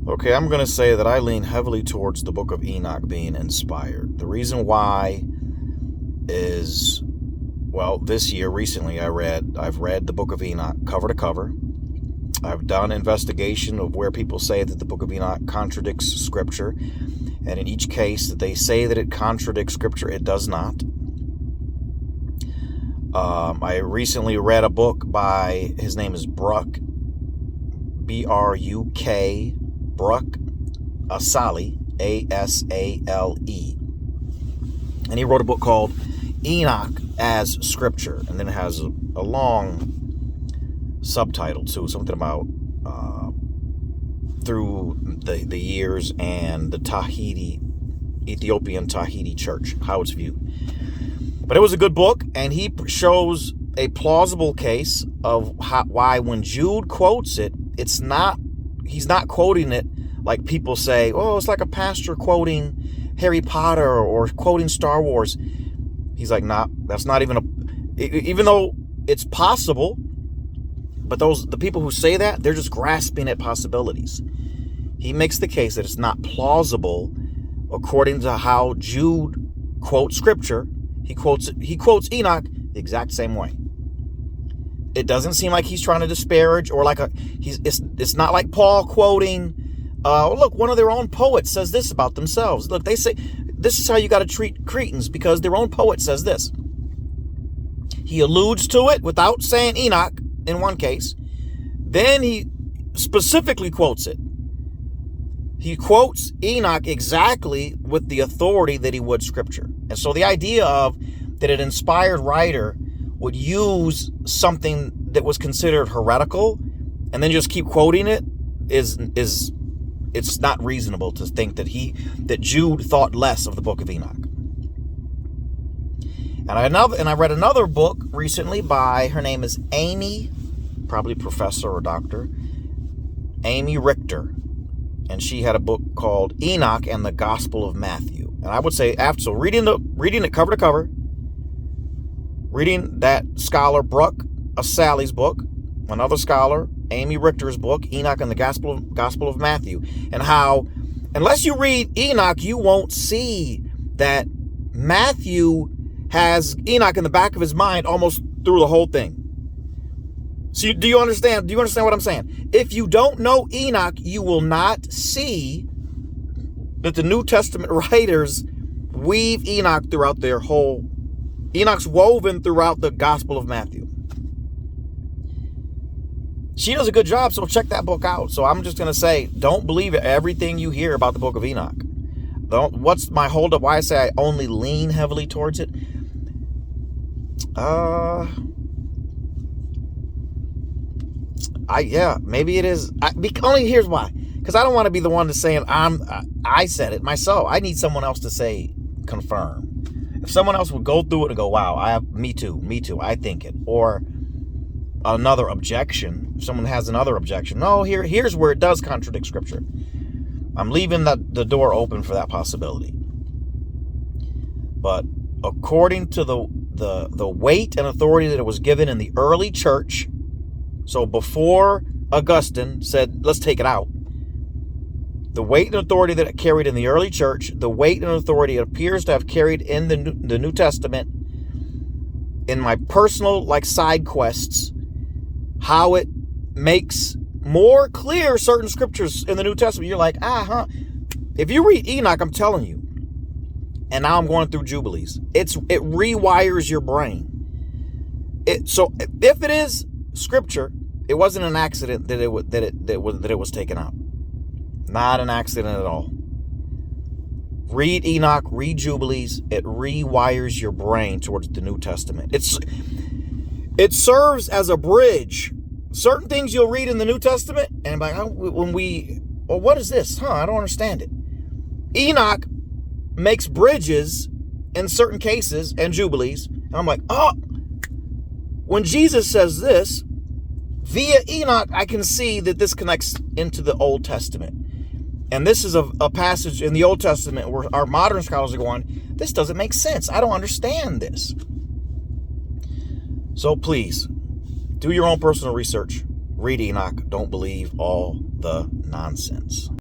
Okay, I'm going to say that I lean heavily towards the book of Enoch being inspired. The reason why is, well, this year, recently, I've read the book of Enoch cover to cover. I've done investigation of where people say that the book of Enoch contradicts Scripture. And in each case that they say that it contradicts Scripture, it does not. I recently read a book by, his name is Bruk, B-R-U-K, Bruk Asale, A-S-A-L-E. And he wrote a book called Enoch as Scripture. And then it has a long subtitle too, something about through the years and the Ethiopian Tahiti church, how it's viewed. But it was a good book, and he shows a plausible case of why when Jude quotes it, he's not quoting it like people say, oh, it's like a pastor quoting Harry Potter or quoting Star Wars. He's like, nah, that's not even though it's possible, but the people who say that, they're just grasping at possibilities. He makes the case that it's not plausible according to how Jude quotes Scripture. He quotes Enoch the exact same way. It doesn't seem like he's trying to disparage or it's not like Paul quoting, look, one of their own poets says this about themselves. Look, they say this is how you got to treat Cretans because their own poet says this. He alludes to it without saying Enoch in one case. Then he specifically quotes it. He quotes Enoch exactly with the authority that he would Scripture. And so the idea of that an inspired writer would use something that was considered heretical and then just keep quoting it is it's not reasonable to think that Jude thought less of the book of Enoch. And I read another book recently by, her name is Amy, probably professor or doctor, Amy Richter. And she had a book called Enoch and the Gospel of Matthew. And I would say, after reading it cover to cover, reading that scholar Bruk Asale's book, another scholar, Amy Richter's book, Enoch and the Gospel of Matthew, and how, unless you read Enoch, you won't see that Matthew has Enoch in the back of his mind almost through the whole thing. So do you understand? Do you understand what I'm saying? If you don't know Enoch, you will not see that the New Testament writers weave Enoch throughout their whole. Enoch's woven throughout the Gospel of Matthew. She does a good job, so check that book out. So I'm just going to say, don't believe everything you hear about the book of Enoch. What's my holdup? Why I say I only lean heavily towards it? Maybe it is. Only here's why. Because I don't want to be the one to say I said it myself. I need someone else to say confirm. If someone else would go through it and go, wow, me too, I think it. Or another objection. If someone has another objection. No, here's where it does contradict Scripture. I'm leaving the door open for that possibility. But according to the weight and authority that it was given in the early church, so before Augustine said, let's take it out, the weight and authority that it carried in the early church, the weight and authority it appears to have carried in the New Testament, in my personal side quests, how it makes more clear certain scriptures in the New Testament. You're like, If you read Enoch, I'm telling you, and now I'm going through Jubilees, it rewires your brain. So if it is Scripture, it wasn't an accident that it was taken out. Not an accident at all. Read Enoch, read Jubilees. It rewires your brain towards the New Testament. It serves as a bridge. Certain things you'll read in the New Testament, and what is this? I don't understand it. Enoch makes bridges in certain cases and Jubilees, and I'm like, when Jesus says this, via Enoch, I can see that this connects into the Old Testament. And this is a passage in the Old Testament where our modern scholars are going, this doesn't make sense. I don't understand this. So please, do your own personal research. Read Enoch. Don't believe all the nonsense.